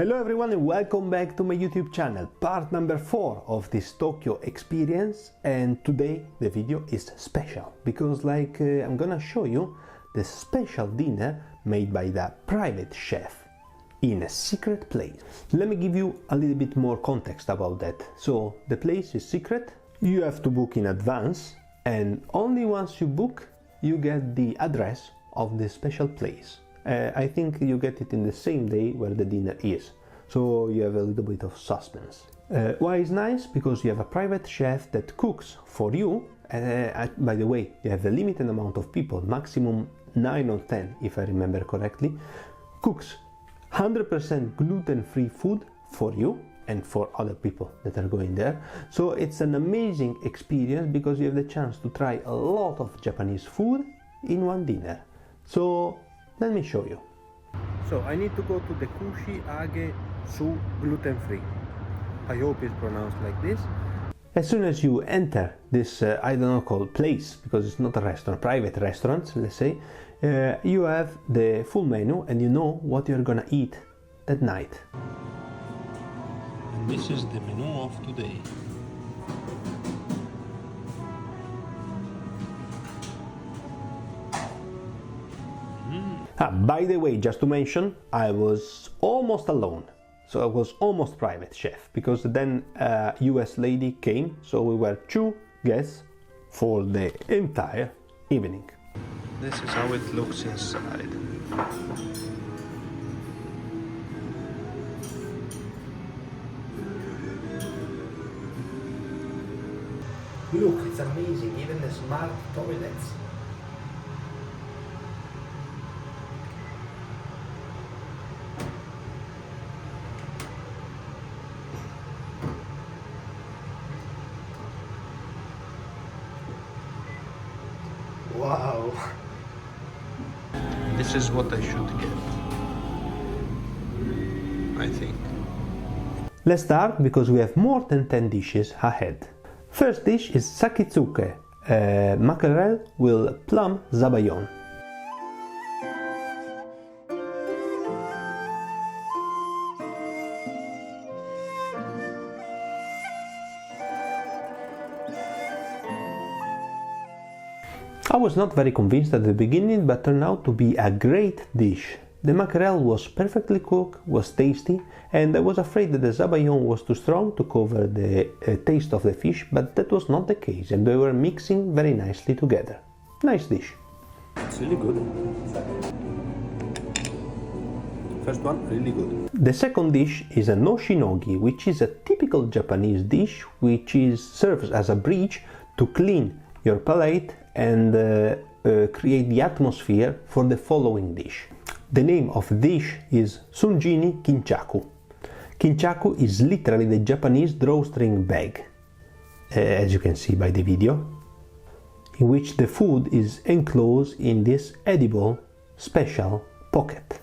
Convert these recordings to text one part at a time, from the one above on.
Hello everyone and welcome back to my YouTube channel, part number 4 of this Tokyo experience. And today the video is special because I'm gonna show you the special dinner made by the private chef in a secret place. Let me give you a little bit more context about that. So the place is secret, you have to book in advance, and only once you book you get the address of the special place. I think you get it in the same day where the dinner is, so you have a little bit of suspense. Why is nice? Because you have a private chef that cooks for you. By the way, you have a limited amount of people, maximum 9 or 10 if I remember correctly, cooks 100% gluten-free food for you and for other people that are going there. So it's an amazing experience because you have the chance to try a lot of Japanese food in one dinner. So let me show you. So I need to go to the Kushiage Su gluten-free. I hope it's pronounced like this. As soon as you enter this, I don't know, called place, because it's not a restaurant, private restaurant, let's say, you have the full menu and you know what you're gonna eat that night. And this is the menu of today. By the way, just to mention, I was almost alone, so I was almost private chef, because then a US lady came, so we were 2 guests for the entire evening. This is how it looks inside. Look, it's amazing, even the smart toilets. Wow! This is what I should get, I think. Let's start because we have more than 10 dishes ahead. First dish is sakitsuke, mackerel with plum zabayon. I was not very convinced at the beginning, but turned out to be a great dish. The mackerel was perfectly cooked, was tasty, and I was afraid that the zabayon was too strong to cover the taste of the fish, but that was not the case, and they were mixing very nicely together. Nice dish. It's really good. First one, really good. The second dish is a noshinogi, which is a typical Japanese dish, which serves as a bridge to clean your palate and create the atmosphere for the following dish. The name of the dish is sunjini kinchaku. Kinchaku is literally the Japanese drawstring bag, as you can see by the video, in which the food is enclosed in this edible special pocket.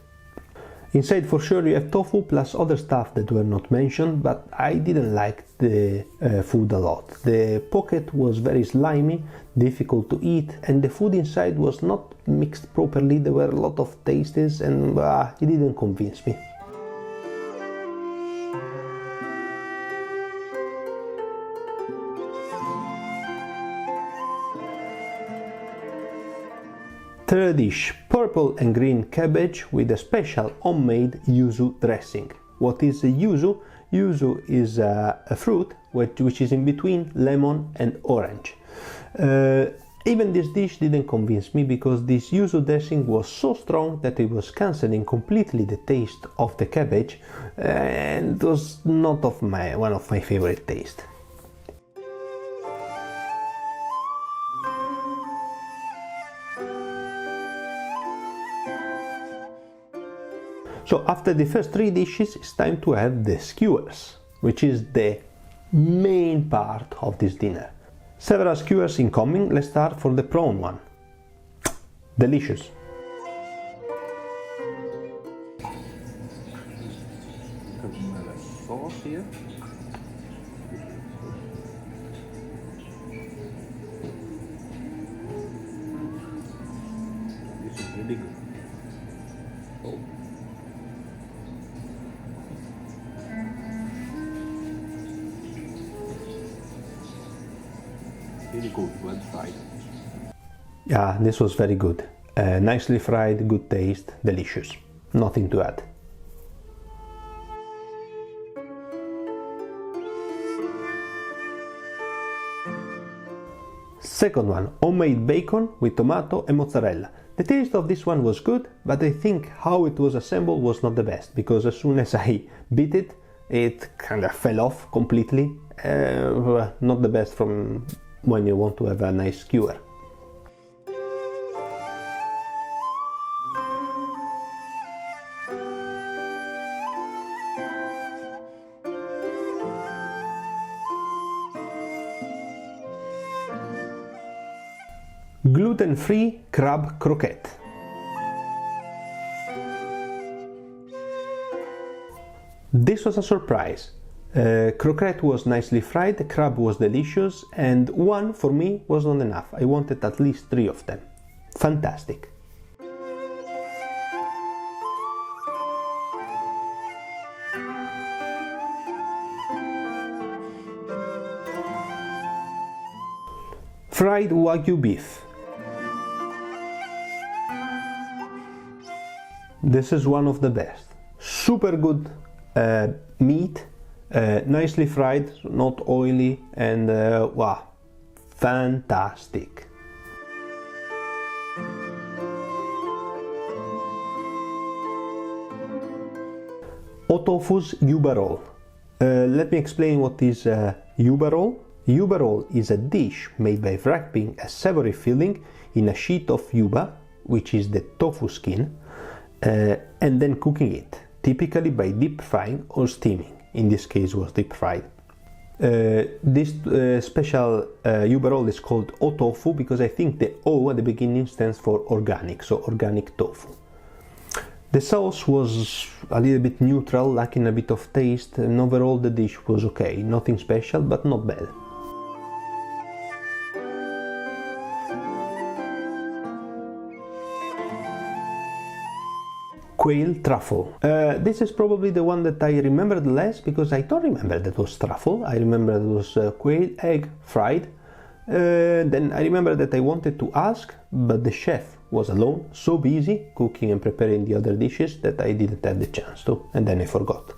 Inside for sure you have tofu plus other stuff that were not mentioned, but I didn't like the food a lot. The pocket was very slimy, difficult to eat, and the food inside was not mixed properly. There were a lot of tastes and it didn't convince me. Third dish, purple and green cabbage with a special homemade yuzu dressing. What is a yuzu? Yuzu is a fruit which is in between lemon and orange. Even this dish didn't convince me because this yuzu dressing was so strong that it was cancelling completely the taste of the cabbage, and it was not one of my favorite tastes. So after the first 3 dishes, it's time to have the skewers, which is the main part of this dinner. Several skewers incoming. Let's start for the prawn one. Delicious. Sauce here. This is really good. Oh. really good, well fried. Yeah, this was very good. Nicely fried, good taste, delicious. Nothing to add. Second one, homemade bacon with tomato and mozzarella. The taste of this one was good, but I think how it was assembled was not the best, because as soon as I bit it, it kind of fell off completely. Not the best from when you want to have a nice skewer. Gluten-free crab croquette. This was a surprise. Croquette was nicely fried, the crab was delicious, and one for me was not enough. I wanted at least 3 of them. Fantastic. Fried Wagyu beef. This is one of the best. Super good meat, nicely fried, not oily, and wow, fantastic. Otofu's yuba roll. Let me explain what is yuba roll. Yuba roll is a dish made by wrapping a savory filling in a sheet of yuba, which is the tofu skin, and then cooking it, typically by deep frying or steaming. In this case was deep fried. This special yuba roll is called otofu because I think the O at the beginning stands for organic, so organic tofu. The sauce was a little bit neutral, lacking a bit of taste, and overall the dish was okay, nothing special but not bad. Quail truffle. This is probably the one that I remembered less because I don't remember that was truffle. I remember it was quail egg fried. Then I remember that I wanted to ask, but the chef was alone, so busy cooking and preparing the other dishes that I didn't have the chance to, and then I forgot.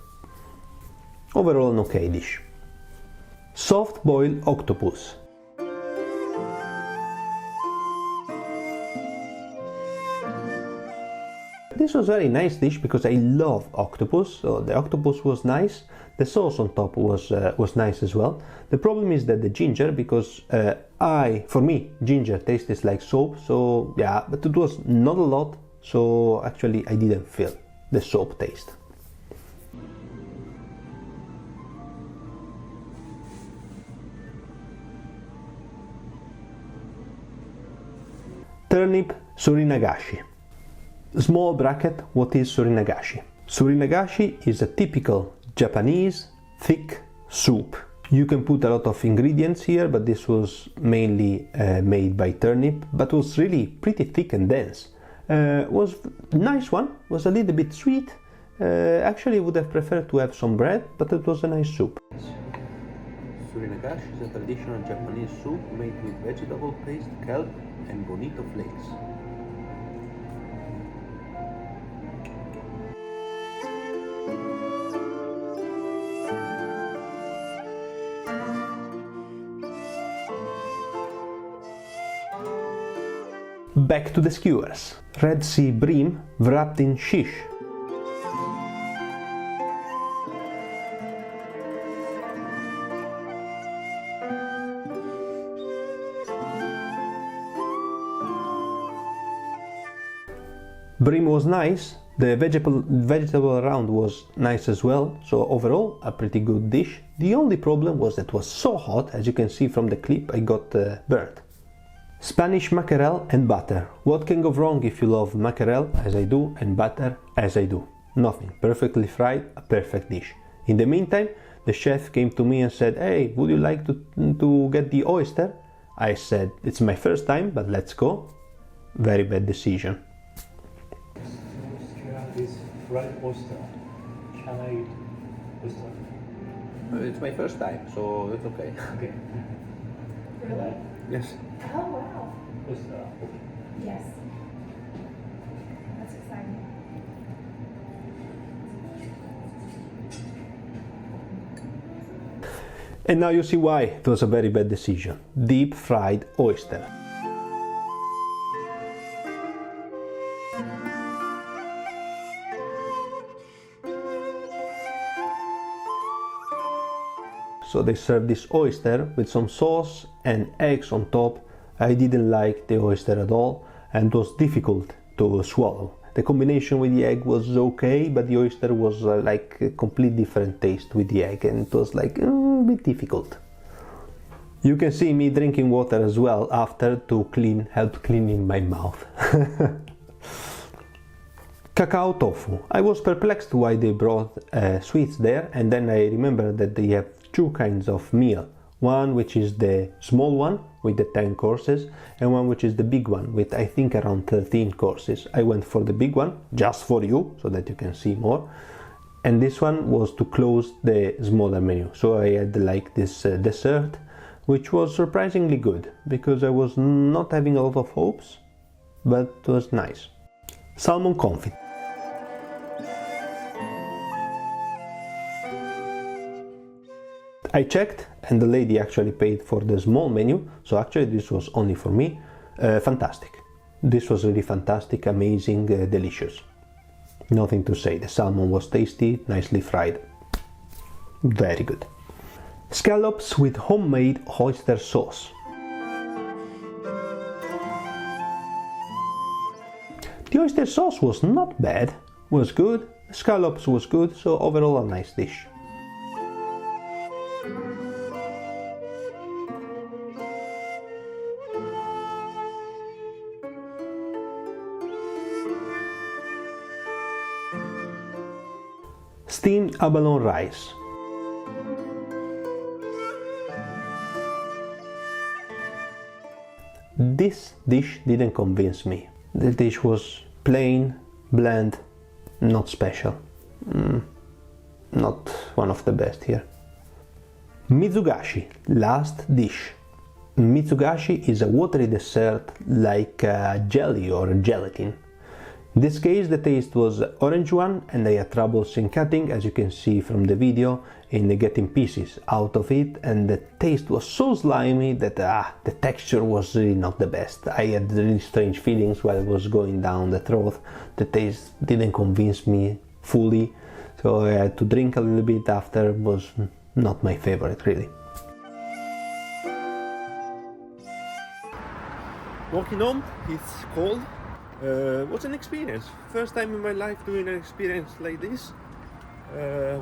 Overall an okay dish. Soft boiled octopus. This was a very nice dish because I love octopus, so the octopus was nice. The sauce on top was nice as well. The problem is that the ginger, because for me, ginger tastes like soap, so yeah, but it was not a lot, so actually I didn't feel the soap taste. Turnip surinagashi. Small bracket, what is surinagashi? Surinagashi is a typical Japanese thick soup. You can put a lot of ingredients here, but this was mainly made by turnip, but was really pretty thick and dense. Was a nice one, was a little bit sweet. Actually would have preferred to have some bread, but it was a nice soup. Surinagashi is a traditional Japanese soup made with vegetable paste, kelp and bonito flakes. Back to the skewers. Red Sea bream wrapped in shish. Bream was nice, the vegetable round was nice as well, so overall a pretty good dish. The only problem was that it was so hot, as you can see from the clip I got burnt. Spanish mackerel and butter. What can go wrong if you love mackerel as I do and butter as I do? Nothing. Perfectly fried, a perfect dish. In the meantime, the chef came to me and said, "Hey, would you like to get the oyster?" I said, "It's my first time, but let's go." Very bad decision. This fried oyster. Can I eat oyster? It's my first time, so it's okay. Okay. Yes. Oh, wow. Just Yes. That's exciting. And now you see why it was a very bad decision. Deep fried oyster. So they served this oyster with some sauce and eggs on top. I didn't like the oyster at all and it was difficult to swallow. The combination with the egg was okay, but the oyster was like a complete different taste with the egg and it was like a bit difficult. You can see me drinking water as well after to help cleaning my mouth. Cacao tofu. I was perplexed why they brought sweets there, and then I remembered that they have two kinds of meal. One which is the small one with the 10 courses and one which is the big one with I think around 13 courses. I went for the big one just for you so that you can see more, and this one was to close the smaller menu. So I had like this dessert which was surprisingly good because I was not having a lot of hopes, but it was nice. Salmon confit. I checked and the lady actually paid for the small menu, so actually this was only for me. Fantastic. This was really fantastic, amazing, delicious. Nothing to say. The salmon was tasty, nicely fried. Very good. Scallops with homemade oyster sauce. The oyster sauce was not bad, was good. Scallops was good, so overall a nice dish. Steamed abalone rice. This dish didn't convince me. The dish was plain, bland, not special. Not one of the best here. Mitsugashi, last dish. Mitsugashi is a watery dessert like jelly or gelatin. In this case the taste was orange one and I had troubles in cutting, as you can see from the video, in getting pieces out of it, and the taste was so slimy that the texture was really not the best. I had really strange feelings while it was going down the throat. The taste didn't convince me fully, so I had to drink a little bit after. It was not my favorite really. Walking home, it's cold. Was an experience. First time in my life doing an experience like this.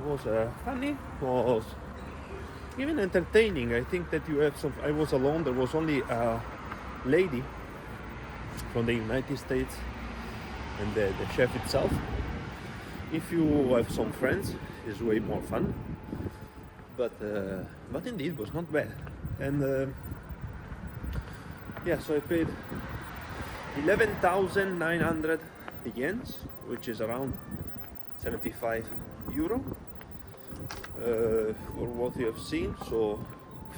Was funny, was even entertaining. I think that you have some. I was alone. There was only a lady from the United States and the chef itself. If you have some friends, it's way more fun. But indeed, it was not bad. And yeah, so I paid 11,900 yens, which is around 75 euro for what you have seen. So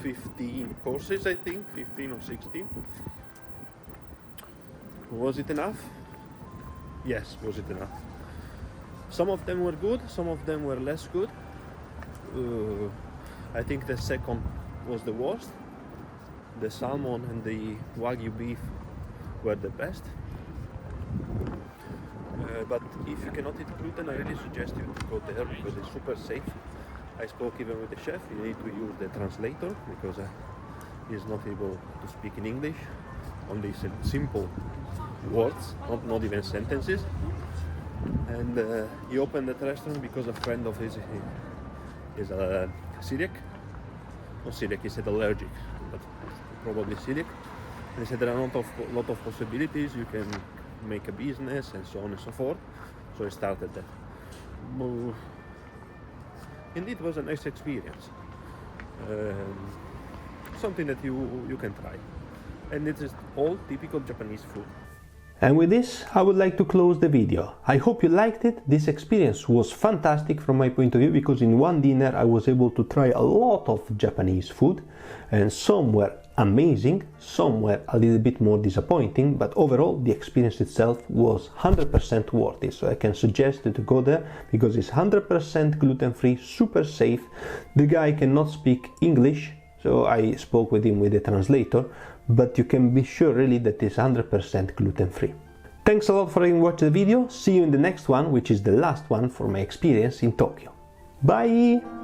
15 courses, I think, 15 or 16. Was it enough? Yes, was it enough? Some of them were good, some of them were less good. I think the second was the worst. The salmon and the Wagyu beef were the best. But if you cannot eat gluten, I really suggest you to go there because it's super safe. I spoke even with the chef. You need to use the translator because he's not able to speak in English. Only simple words, not even sentences. And he opened that restaurant because a friend of his is a celiac. Not celiac, he said allergic, but probably celiac. And he said there are a lot of possibilities. You can make a business and so on and so forth. So I started that. Indeed, it was a nice experience. Something that you can try. And it is all typical Japanese food. And with this, I would like to close the video. I hope you liked it. This experience was fantastic from my point of view because in one dinner I was able to try a lot of Japanese food and some were amazing, some were a little bit more disappointing, but overall the experience itself was 100% worth it. So I can suggest you to go there because it's 100% gluten-free, super safe. The guy cannot speak English, so I spoke with him with a translator, but you can be sure really that it's 100% gluten-free. Thanks a lot for having watched the video. See you in the next one, which is the last one for my experience in Tokyo. Bye!